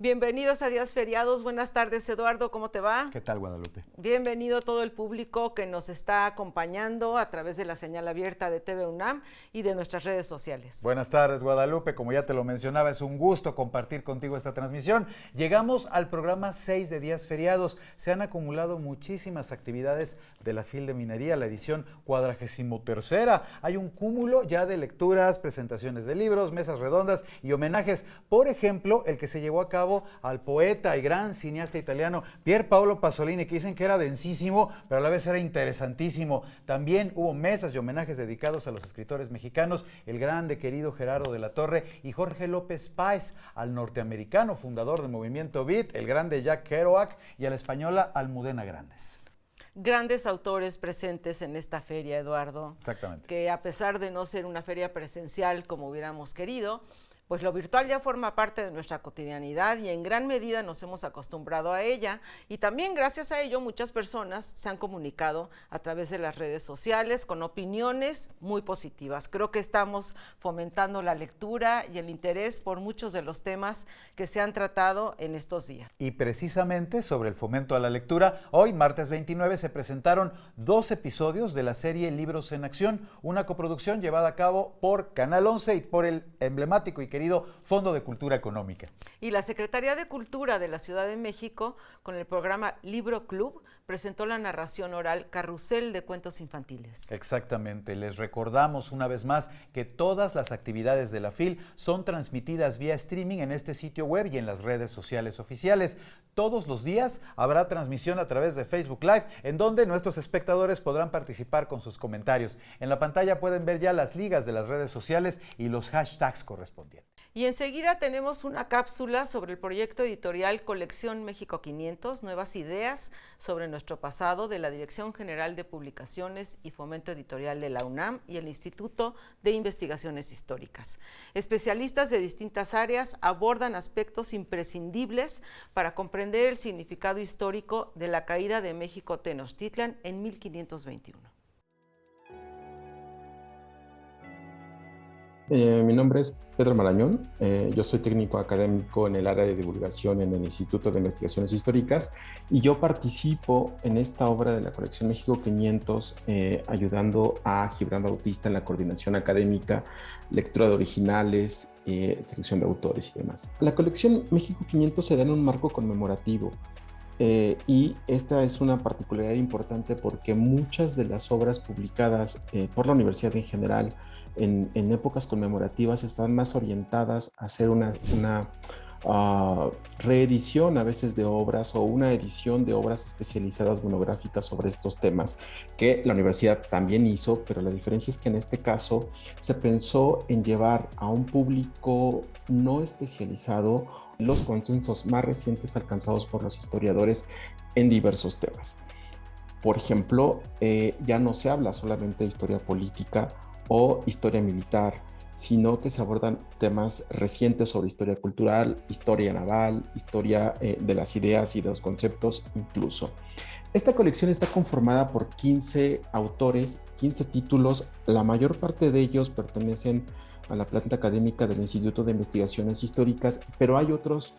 Bienvenidos a Días Feriados. Buenas tardes, Eduardo. ¿Cómo te va? ¿Qué tal, Guadalupe? Bienvenido a todo el público que nos está acompañando a través de la señal abierta de TV UNAM y de nuestras redes sociales. Buenas tardes, Guadalupe. Como ya te lo mencionaba, es un gusto compartir contigo esta transmisión. Llegamos al programa 6 de Días Feriados. Se han acumulado muchísimas actividades de la FIL de Minería, la edición 43ª. Hay un cúmulo ya de lecturas, presentaciones de libros, mesas redondas y homenajes. Por ejemplo, el que se llevó a cabo al poeta y gran cineasta italiano Pier Paolo Pasolini, que dicen que era densísimo, pero a la vez era interesantísimo. También hubo mesas y homenajes dedicados a los escritores mexicanos, el grande querido Gerardo de la Torre y Jorge López Páez, al norteamericano fundador del movimiento Beat, el grande Jack Kerouac, y a la española Almudena Grandes. Grandes autores presentes en esta feria, Eduardo. Exactamente. Que a pesar de no ser una feria presencial como hubiéramos querido, pues lo virtual ya forma parte de nuestra cotidianidad y en gran medida nos hemos acostumbrado a ella, y también gracias a ello muchas personas se han comunicado a través de las redes sociales con opiniones muy positivas. Creo que estamos fomentando la lectura y el interés por muchos de los temas que se han tratado en estos días. Y precisamente sobre el fomento a la lectura, hoy, martes 29, se presentaron 2 episodios de la serie Libros en Acción, una coproducción llevada a cabo por Canal 11 y por el emblemático y querido Fondo de Cultura Económica. Y la Secretaría de Cultura de la Ciudad de México, con el programa Libro Club, presentó la narración oral Carrusel de Cuentos Infantiles. Exactamente, les recordamos una vez más que todas las actividades de la FIL son transmitidas vía streaming en este sitio web y en las redes sociales oficiales. Todos los días habrá transmisión a través de Facebook Live, en donde nuestros espectadores podrán participar con sus comentarios. En la pantalla pueden ver ya las ligas de las redes sociales y los hashtags correspondientes. Y enseguida tenemos una cápsula sobre el proyecto editorial Colección México 500, nuevas ideas sobre nuestro pasado, de la Dirección General de Publicaciones y Fomento Editorial de la UNAM y el Instituto de Investigaciones Históricas. Especialistas de distintas áreas abordan aspectos imprescindibles para comprender el significado histórico de la caída de México Tenochtitlan en 1521. Mi nombre es Pedro Marañón, yo soy técnico académico en el área de divulgación en el Instituto de Investigaciones Históricas y yo participo en esta obra de la Colección México 500 ayudando a Gibran Bautista en la coordinación académica, lectura de originales, selección de autores y demás. La Colección México 500 se da en un marco conmemorativo. Y esta es una particularidad importante porque muchas de las obras publicadas por la universidad en general en épocas conmemorativas están más orientadas a hacer una reedición a veces de obras o una edición de obras especializadas monográficas sobre estos temas que la universidad también hizo, pero la diferencia es que en este caso se pensó en llevar a un público no especializado los consensos más recientes alcanzados por los historiadores en diversos temas. Por ejemplo, ya no se habla solamente de historia política o historia militar, sino que se abordan temas recientes sobre historia cultural, historia naval, historia de las ideas y de los conceptos incluso. Esta colección está conformada por 15 autores, 15 títulos, la mayor parte de ellos pertenecen a la planta académica del Instituto de Investigaciones Históricas, pero hay otros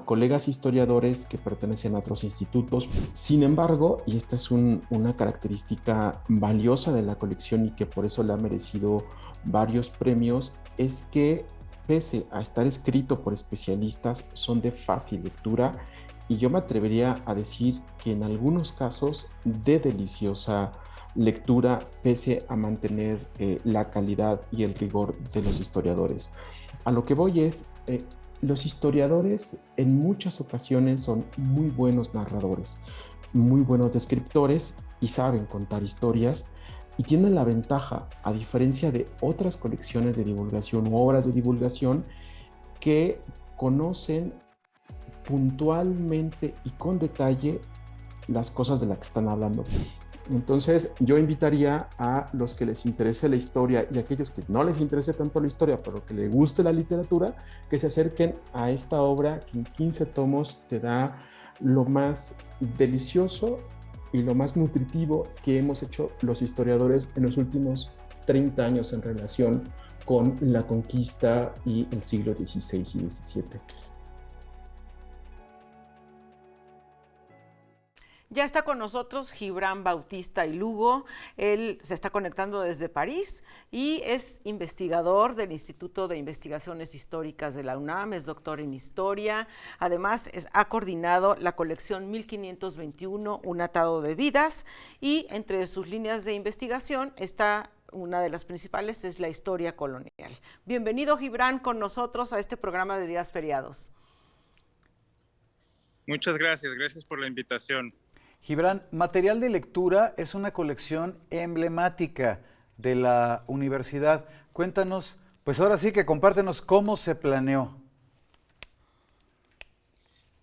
colegas historiadores que pertenecen a otros institutos. Sin embargo, y esta es una característica valiosa de la colección y que por eso le ha merecido varios premios, es que pese a estar escrito por especialistas, son de fácil lectura y yo me atrevería a decir que en algunos casos de deliciosa lectura, pese a mantener la calidad y el rigor de los historiadores. A lo que voy es, los historiadores en muchas ocasiones son muy buenos narradores, muy buenos descriptores y saben contar historias y tienen la ventaja, a diferencia de otras colecciones de divulgación u obras de divulgación, que conocen puntualmente y con detalle las cosas de las que están hablando. Entonces yo invitaría a los que les interese la historia y a aquellos que no les interese tanto la historia, pero que les guste la literatura, que se acerquen a esta obra que en 15 tomos te da lo más delicioso y lo más nutritivo que hemos hecho los historiadores en los últimos 30 años en relación con la conquista y el siglo XVI y XVII. Ya está con nosotros Gibran Bautista y Lugo. Él se está conectando desde París y es investigador del Instituto de Investigaciones Históricas de la UNAM, es doctor en historia. Además, ha coordinado la colección 1521, Un atado de vidas, y entre sus líneas de investigación está una de las principales, es la historia colonial. Bienvenido, Gibran, con nosotros a este programa de Días Feriados. Muchas gracias, gracias por la invitación. Gibran, Material de Lectura es una colección emblemática de la universidad. Cuéntanos, pues ahora sí que compártenos cómo se planeó.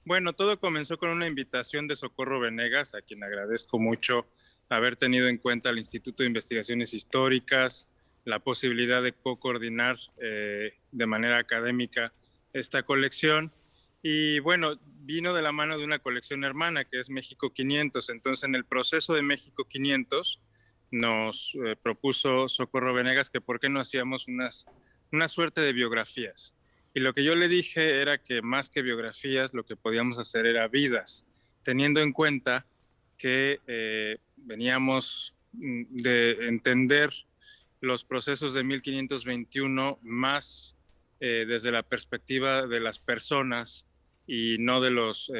Bueno, todo comenzó con una invitación de Socorro Venegas, a quien agradezco mucho haber tenido en cuenta el Instituto de Investigaciones Históricas, la posibilidad de co-coordinar de manera académica esta colección. Y bueno, vino de la mano de una colección hermana que es México 500. Entonces, en el proceso de México 500 nos propuso Socorro Venegas que por qué no hacíamos una suerte de biografías. Y lo que yo le dije era que más que biografías, lo que podíamos hacer era vidas, teniendo en cuenta que veníamos de entender los procesos de 1521 más desde la perspectiva de las personas y no de los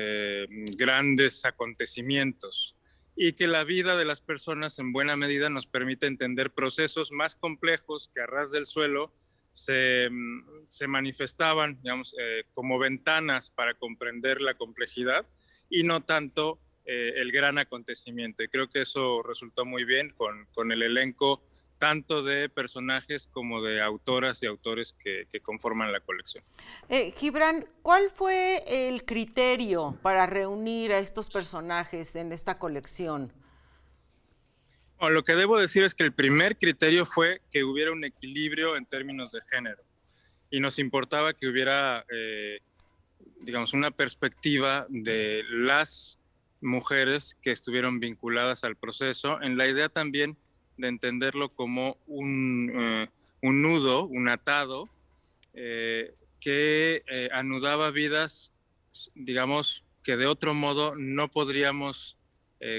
grandes acontecimientos, y que la vida de las personas en buena medida nos permite entender procesos más complejos que a ras del suelo se manifestaban, digamos, como ventanas para comprender la complejidad y no tanto el gran acontecimiento. Y creo que eso resultó muy bien con el elenco tanto de personajes como de autoras y autores que conforman la colección. Gibran, ¿cuál fue el criterio para reunir a estos personajes en esta colección? Bueno, lo que debo decir es que el primer criterio fue que hubiera un equilibrio en términos de género y nos importaba que hubiera, digamos, una perspectiva de las mujeres que estuvieron vinculadas al proceso, en la idea también de entenderlo como un nudo, un atado, que anudaba vidas, digamos, que de otro modo no podríamos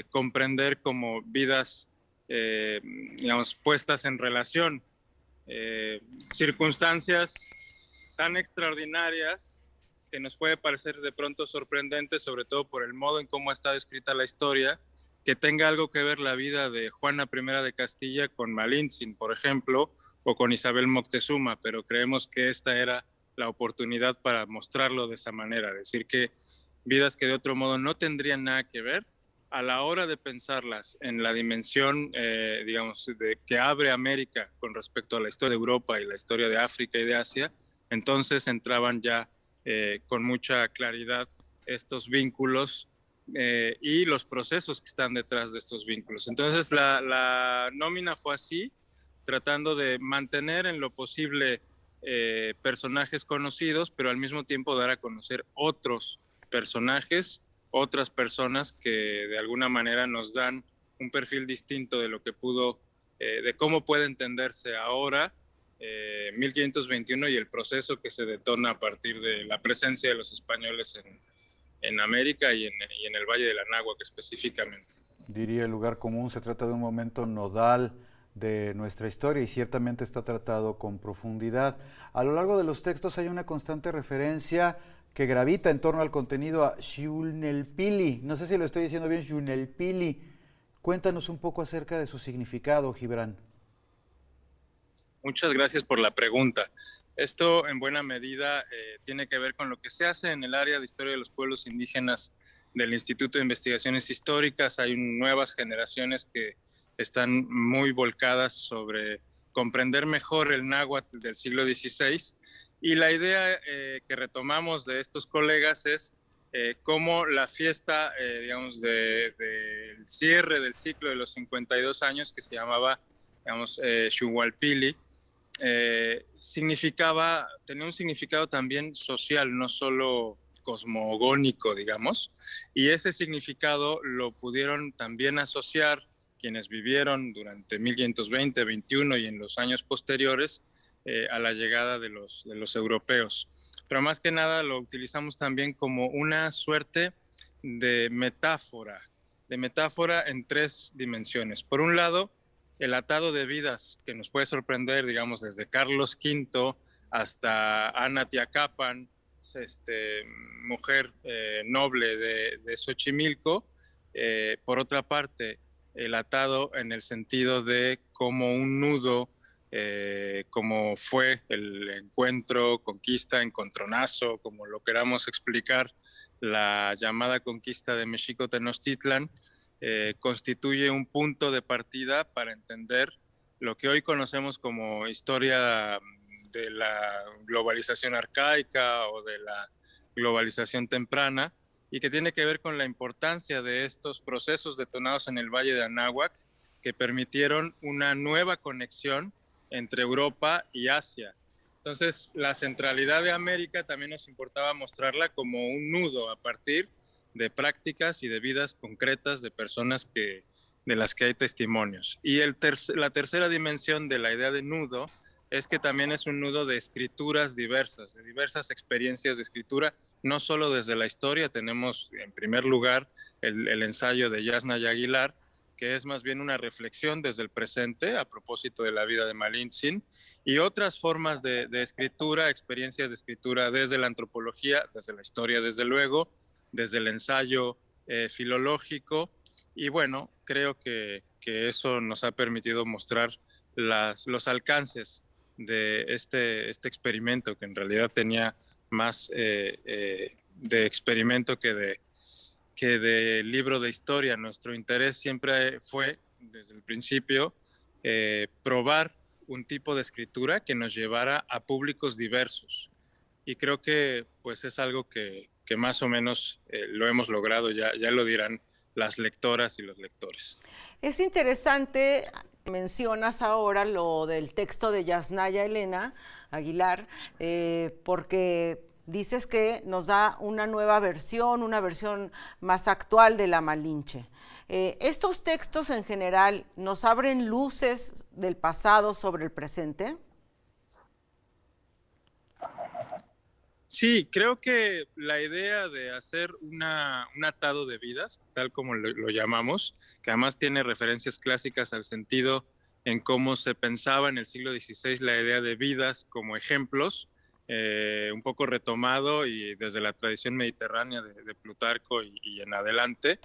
comprender como vidas, digamos, puestas en relación. Circunstancias tan extraordinarias que nos puede parecer de pronto sorprendente, sobre todo por el modo en cómo está descrita la historia, que tenga algo que ver la vida de Juana I de Castilla con Malintzin, por ejemplo, o con Isabel Moctezuma, pero creemos que esta era la oportunidad para mostrarlo de esa manera, decir que vidas que de otro modo no tendrían nada que ver, a la hora de pensarlas en la dimensión, digamos, que abre América con respecto a la historia de Europa y la historia de África y de Asia, entonces entraban ya con mucha claridad estos vínculos y los procesos que están detrás de estos vínculos. Entonces la nómina fue así, tratando de mantener en lo posible personajes conocidos, pero al mismo tiempo dar a conocer otros personajes, otras personas que de alguna manera nos dan un perfil distinto de lo que pudo, de cómo puede entenderse ahora 1521 y el proceso que se detona a partir de la presencia de los españoles en América y en el Valle del Anáhuac específicamente. Diría el lugar común, se trata de un momento nodal de nuestra historia y ciertamente está tratado con profundidad. A lo largo de los textos hay una constante referencia que gravita en torno al contenido a Xunelpili. No sé si lo estoy diciendo bien, Xunelpili. Cuéntanos un poco acerca de su significado, Gibran. Muchas gracias por la pregunta. Esto en buena medida tiene que ver con lo que se hace en el área de historia de los pueblos indígenas del Instituto de Investigaciones Históricas. Hay nuevas generaciones que están muy volcadas sobre comprender mejor el náhuatl del siglo XVI. Y la idea que retomamos de estos colegas es cómo la fiesta, digamos, del cierre del ciclo de los 52 años, que se llamaba, digamos, Xuhualpili, tenía un significado también social, no solo cosmogónico, digamos, y ese significado lo pudieron también asociar quienes vivieron durante 1520, 21 y en los años posteriores a la llegada de los europeos. Pero más que nada lo utilizamos también como una suerte de metáfora de metáfora en 3 dimensiones. Por un lado, el atado de vidas que nos puede sorprender, digamos, desde Carlos V hasta Ana Tiacapan, mujer noble de Xochimilco. Por otra parte, el atado en el sentido de como un nudo, como fue el encuentro, conquista, encontronazo, como lo queramos explicar, la llamada conquista de Mexico Tenochtitlan, constituye un punto de partida para entender lo que hoy conocemos como historia de la globalización arcaica o de la globalización temprana, y que tiene que ver con la importancia de estos procesos detonados en el Valle de Anáhuac que permitieron una nueva conexión entre Europa y Asia. Entonces, la centralidad de América también nos importaba mostrarla como un nudo a partir de prácticas y de vidas concretas de personas de las que hay testimonios. Y la tercera dimensión de la idea de nudo es que también es un nudo de escrituras diversas, de diversas experiencias de escritura, no solo desde la historia. Tenemos en primer lugar el ensayo de Yasnaya Aguilar, que es más bien una reflexión desde el presente a propósito de la vida de Malintzin, y otras formas de escritura, experiencias de escritura desde la antropología, desde la historia desde luego, desde el ensayo filológico, y bueno, creo que eso nos ha permitido mostrar los alcances de este experimento, que en realidad tenía más de experimento que de libro de historia. Nuestro interés siempre fue, desde el principio, probar un tipo de escritura que nos llevara a públicos diversos. Y creo que pues es algo que más o menos lo hemos logrado, ya lo dirán las lectoras y los lectores. Es interesante, mencionas ahora lo del texto de Yasnaya Elena Aguilar, porque dices que nos da una nueva versión, una versión más actual de la Malinche. ¿Estos textos en general nos abren luces del pasado sobre el presente? Sí, creo que la idea de hacer un atado de vidas, tal como lo llamamos, que además tiene referencias clásicas al sentido en cómo se pensaba en el siglo XVI la idea de vidas como ejemplos, un poco retomado y desde la tradición mediterránea de Plutarco y en adelante,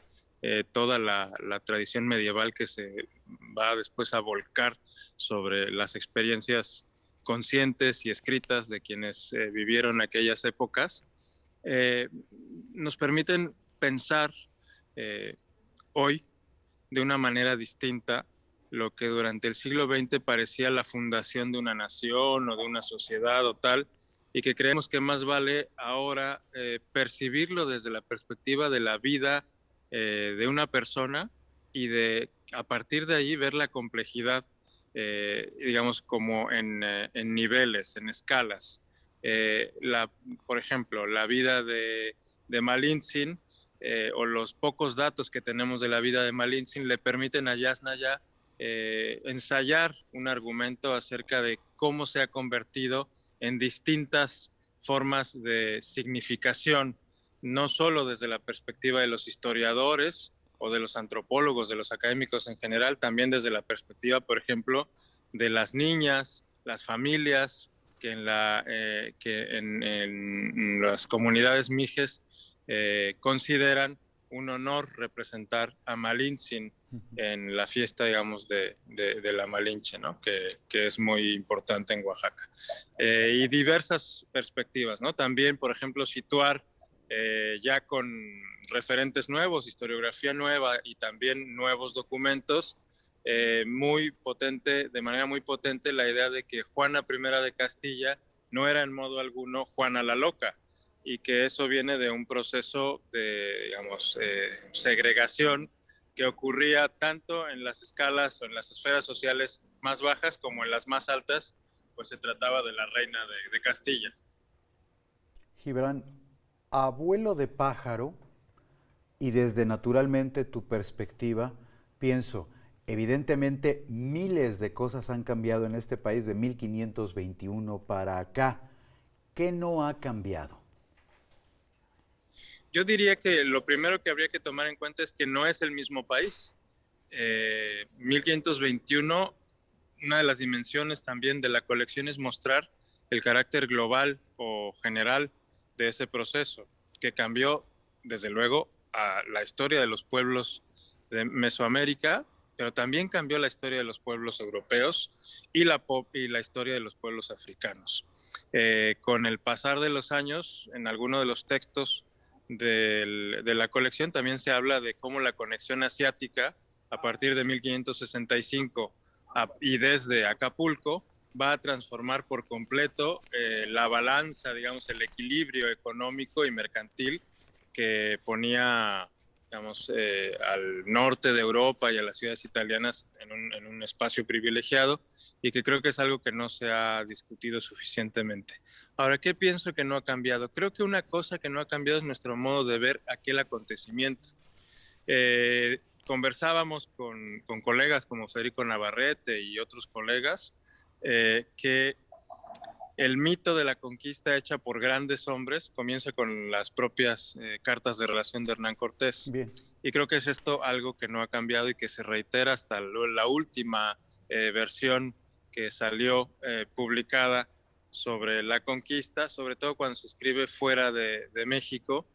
toda la tradición medieval que se va después a volcar sobre las experiencias conscientes y escritas de quienes vivieron aquellas épocas, nos permiten pensar hoy de una manera distinta lo que durante el siglo XX parecía la fundación de una nación o de una sociedad o tal, y que creemos que más vale ahora percibirlo desde la perspectiva de la vida de una persona y a partir de ahí ver la complejidad, digamos, como en niveles, en escalas. Por ejemplo, la vida de Malintzin, o los pocos datos que tenemos de la vida de Malintzin le permiten a Yasnaya ensayar un argumento acerca de cómo se ha convertido en distintas formas de significación, no solo desde la perspectiva de los historiadores o de los antropólogos, de los académicos en general, también desde la perspectiva, por ejemplo, de las niñas, las familias, que en las comunidades mijes consideran un honor representar a Malintzin en la fiesta, digamos, de la Malinche, ¿no? que es muy importante en Oaxaca. Y diversas perspectivas, ¿no? También, por ejemplo, situar ya con referentes nuevos, historiografía nueva y también nuevos documentos, de manera muy potente la idea de que Juana I de Castilla no era en modo alguno Juana la Loca, y que eso viene de un proceso de, digamos, segregación que ocurría tanto en las escalas o en las esferas sociales más bajas como en las más altas, pues se trataba de la reina de Castilla. Gibran, abuelo de pájaro, y desde naturalmente tu perspectiva, pienso, evidentemente miles de cosas han cambiado en este país de 1521 para acá. ¿Qué no ha cambiado? Yo diría que lo primero que habría que tomar en cuenta es que no es el mismo país. 1521, una de las dimensiones también de la colección es mostrar el carácter global o general de ese proceso, que cambió, desde luego, a la historia de los pueblos de Mesoamérica, pero también cambió la historia de los pueblos europeos y la historia de los pueblos africanos. Con el pasar de los años, en algunos de los textos de la colección también se habla de cómo la conexión asiática, a partir de 1565 y desde Acapulco, va a transformar por completo la balanza, digamos, el equilibrio económico y mercantil que ponía, digamos, al norte de Europa y a las ciudades italianas en un espacio privilegiado, y que creo que es algo que no se ha discutido suficientemente. Ahora, ¿qué pienso que no ha cambiado? Creo que una cosa que no ha cambiado es nuestro modo de ver aquel acontecimiento. Conversábamos con colegas como Federico Navarrete y otros colegas que el mito de la conquista hecha por grandes hombres comienza con las propias cartas de relación de Hernán Cortés. Bien. Y creo que es esto algo que no ha cambiado y que se reitera hasta la última versión que salió publicada sobre la conquista, sobre todo cuando se escribe fuera de México,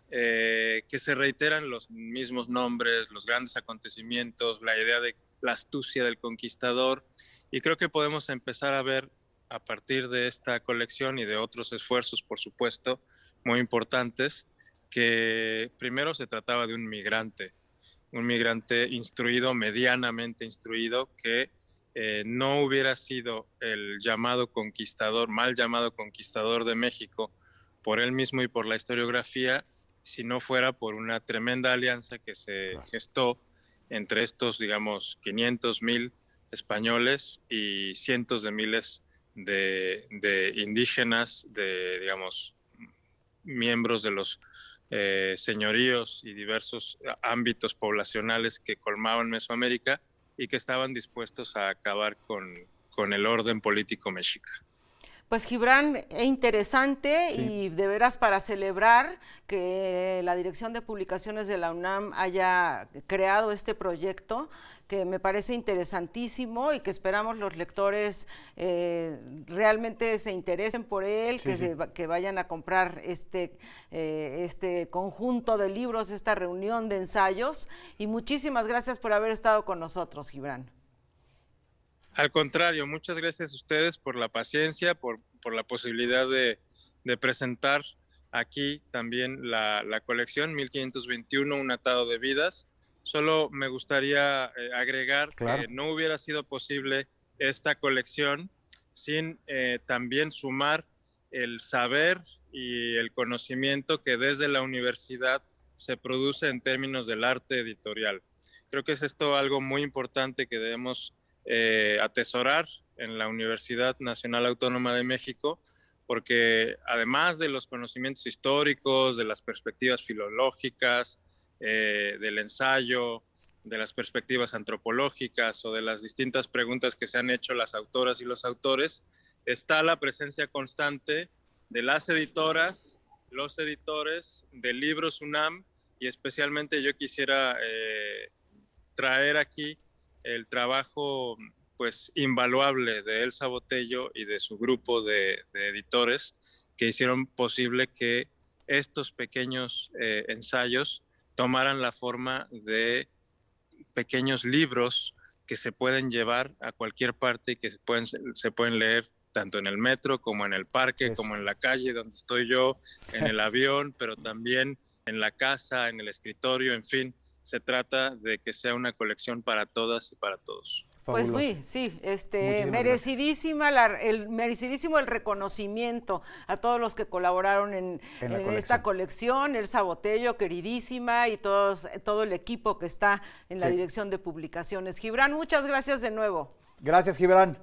que se reiteran los mismos nombres, los grandes acontecimientos, la idea de la astucia del conquistador, y creo que podemos empezar a ver a partir de esta colección y de otros esfuerzos, por supuesto, muy importantes, que primero se trataba de un migrante instruido, medianamente instruido, que no hubiera sido el llamado conquistador, mal llamado conquistador de México por él mismo y por la historiografía, si no fuera por una tremenda alianza que se gestó entre estos, digamos, 500,000 españoles y cientos de miles de indígenas, de, digamos, miembros de los señoríos y diversos ámbitos poblacionales que colmaban Mesoamérica y que estaban dispuestos a acabar con el orden político mexica. Pues Gibran, interesante, sí, y de veras para celebrar que la Dirección de Publicaciones de la UNAM haya creado este proyecto, que me parece interesantísimo y que esperamos los lectores realmente se interesen por él, sí, que vayan a comprar este conjunto de libros, esta reunión de ensayos, y muchísimas gracias por haber estado con nosotros, Gibran. Al contrario, muchas gracias a ustedes por la paciencia, por la posibilidad de presentar aquí también la colección 1521, un atado de vidas. Solo me gustaría agregar que no hubiera sido posible esta colección sin también sumar el saber y el conocimiento que desde la universidad se produce en términos del arte editorial. Creo que es esto algo muy importante que debemos atesorar en la Universidad Nacional Autónoma de México, porque además de los conocimientos históricos, de las perspectivas filológicas, del ensayo, de las perspectivas antropológicas o de las distintas preguntas que se han hecho las autoras y los autores, está la presencia constante de las editoras, los editores, de Libros UNAM, y especialmente yo quisiera traer aquí el trabajo pues invaluable de Elsa Botello y de su grupo de editores que hicieron posible que estos pequeños ensayos tomaran la forma de pequeños libros que se pueden llevar a cualquier parte y que se pueden leer tanto en el metro como en el parque, como en la calle donde estoy yo, en el avión, pero también en la casa, en el escritorio, en fin. Se trata de que sea una colección para todas y para todos. Pues sí, merecidísimo el reconocimiento a todos los que colaboraron en esta colección, Elsa Botello, queridísima, y todo el equipo que está en la Dirección de Publicaciones. Gibran, muchas gracias de nuevo. Gracias, Gibran.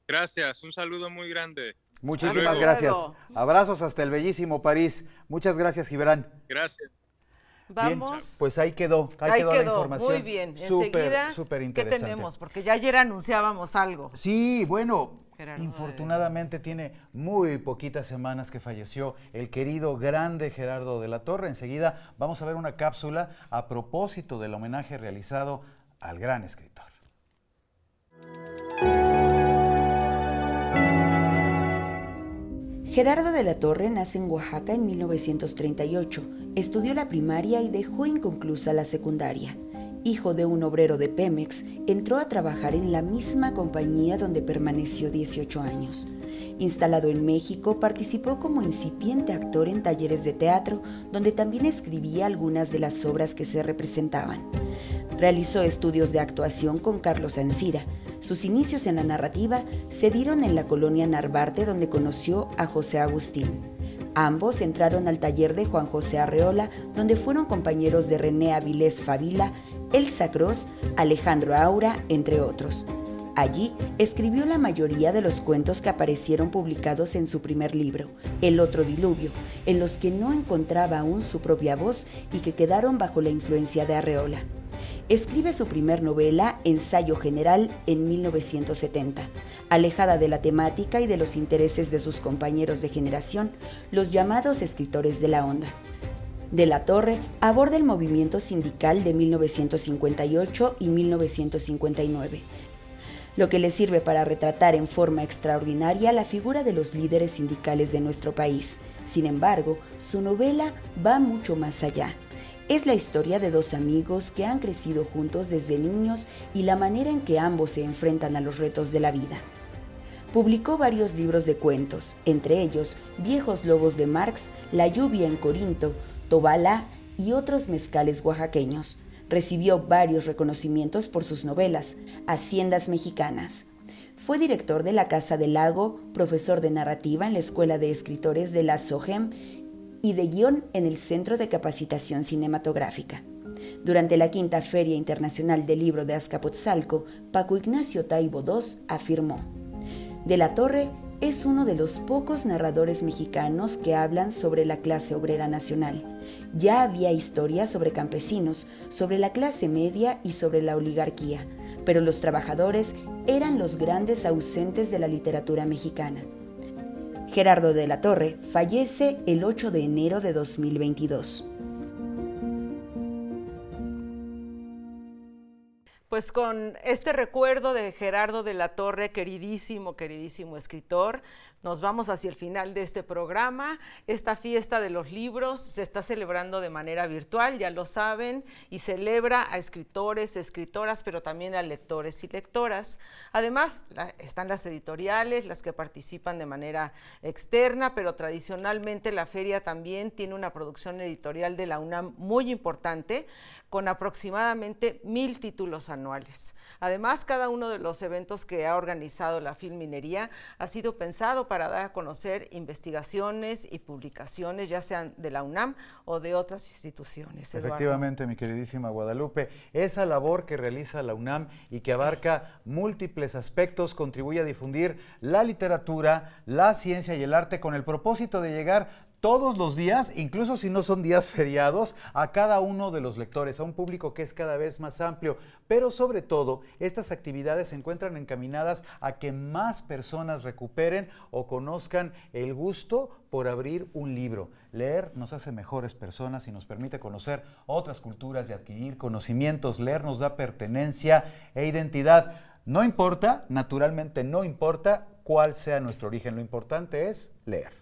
Gracias, un saludo muy grande. Muchísimas gracias. Abrazos hasta el bellísimo París. Muchas gracias, Gibran. Gracias. Vamos. Pues ahí quedó la información. Muy bien. Enseguida, súper ¿qué interesante. tenemos? Porque ya ayer anunciábamos algo. Sí, bueno, Gerardo infortunadamente tiene muy poquitas semanas que falleció el querido grande Gerardo de la Torre. Enseguida vamos a ver una cápsula a propósito del homenaje realizado al gran escritor. Gerardo de la Torre nace en Oaxaca en 1938. Estudió la primaria y dejó inconclusa la secundaria. Hijo de un obrero de Pemex, entró a trabajar en la misma compañía donde permaneció 18 años. Instalado en México, participó como incipiente actor en talleres de teatro, donde también escribía algunas de las obras que se representaban. Realizó estudios de actuación con Carlos Ancira. Sus inicios en la narrativa se dieron en la colonia Narvarte, donde conoció a José Agustín. Ambos entraron al taller de Juan José Arreola, donde fueron compañeros de René Avilés Favila, Elsa Cros, Alejandro Aura, entre otros. Allí escribió la mayoría de los cuentos que aparecieron publicados en su primer libro, El otro diluvio, en los que no encontraba aún su propia voz y que quedaron bajo la influencia de Arreola. Escribe su primer novela, Ensayo General, en 1970. Alejada de la temática y de los intereses de sus compañeros de generación, los llamados escritores de la onda. De la Torre aborda el movimiento sindical de 1958 y 1959, lo que le sirve para retratar en forma extraordinaria la figura de los líderes sindicales de nuestro país. Sin embargo, su novela va mucho más allá. Es la historia de dos amigos que han crecido juntos desde niños y la manera en que ambos se enfrentan a los retos de la vida. Publicó varios libros de cuentos, entre ellos Viejos Lobos de Marx, La lluvia en Corinto, Tobalá y otros mezcales oaxaqueños. Recibió varios reconocimientos por sus novelas, Haciendas Mexicanas. Fue director de la Casa del Lago, profesor de narrativa en la Escuela de Escritores de la SOGEM y de guión en el Centro de Capacitación Cinematográfica. Durante la Quinta Feria Internacional del Libro de Azcapotzalco, Paco Ignacio Taibo II afirmó: De la Torre es uno de los pocos narradores mexicanos que hablan sobre la clase obrera nacional. Ya había historias sobre campesinos, sobre la clase media y sobre la oligarquía, pero los trabajadores eran los grandes ausentes de la literatura mexicana. Gerardo de la Torre fallece el 8 de enero de 2022. Pues con este recuerdo de Gerardo de la Torre, queridísimo escritor, nos vamos hacia el final de este programa. Esta fiesta de los libros se está celebrando de manera virtual, ya lo saben, y celebra a escritores, escritoras, pero también a lectores y lectoras. Además, están las editoriales, las que participan de manera externa, pero tradicionalmente la feria también tiene una producción editorial de la UNAM muy importante, con aproximadamente 1,000 títulos anuales. Además, cada uno de los eventos que ha organizado la Filminería ha sido pensado para dar a conocer investigaciones y publicaciones, ya sean de la UNAM o de otras instituciones. Eduardo. Efectivamente, mi queridísima Guadalupe, esa labor que realiza la UNAM y que abarca múltiples aspectos contribuye a difundir la literatura, la ciencia y el arte con el propósito de llegar todos los días, incluso si no son días feriados, a cada uno de los lectores, a un público que es cada vez más amplio. Pero sobre todo, estas actividades se encuentran encaminadas a que más personas recuperen o conozcan el gusto por abrir un libro. Leer nos hace mejores personas y nos permite conocer otras culturas y adquirir conocimientos. Leer nos da pertenencia e identidad. No importa, naturalmente no importa cuál sea nuestro origen, lo importante es leer.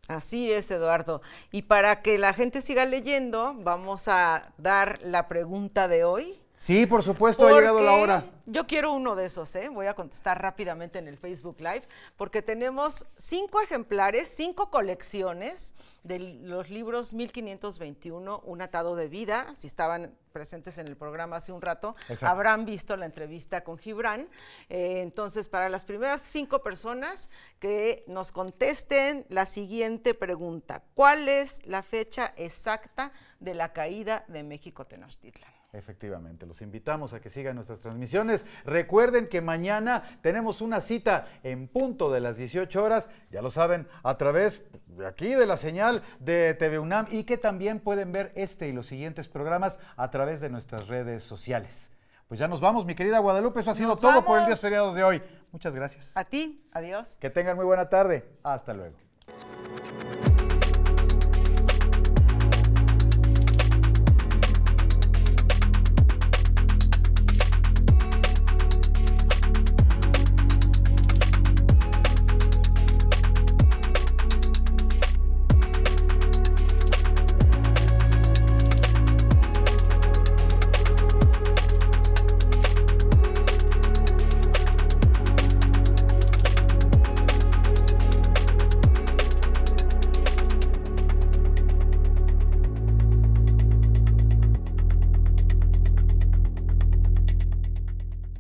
Así es, Eduardo. Y para que la gente siga leyendo, vamos a dar la pregunta de hoy. Sí, por supuesto, ha llegado la hora. Yo quiero uno de esos, voy a contestar rápidamente en el Facebook Live, porque tenemos 5 ejemplares, 5 colecciones de los libros 1521, Un atado de vida. Si estaban presentes en el programa hace un rato, exacto, habrán visto la entrevista con Gibran. Entonces, para las primeras 5 personas que nos contesten la siguiente pregunta: ¿cuál es la fecha exacta de la caída de México Tenochtitlan? Efectivamente, los invitamos a que sigan nuestras transmisiones. Recuerden que mañana tenemos una cita en punto de las 18 horas, ya lo saben, a través de aquí de la señal de TV UNAM, y que también pueden ver este y los siguientes programas a través de nuestras redes sociales. Pues ya nos vamos, mi querida Guadalupe, eso ha sido todo por el Días Feriados de hoy. Muchas gracias. A ti, adiós. Que tengan muy buena tarde. Hasta luego.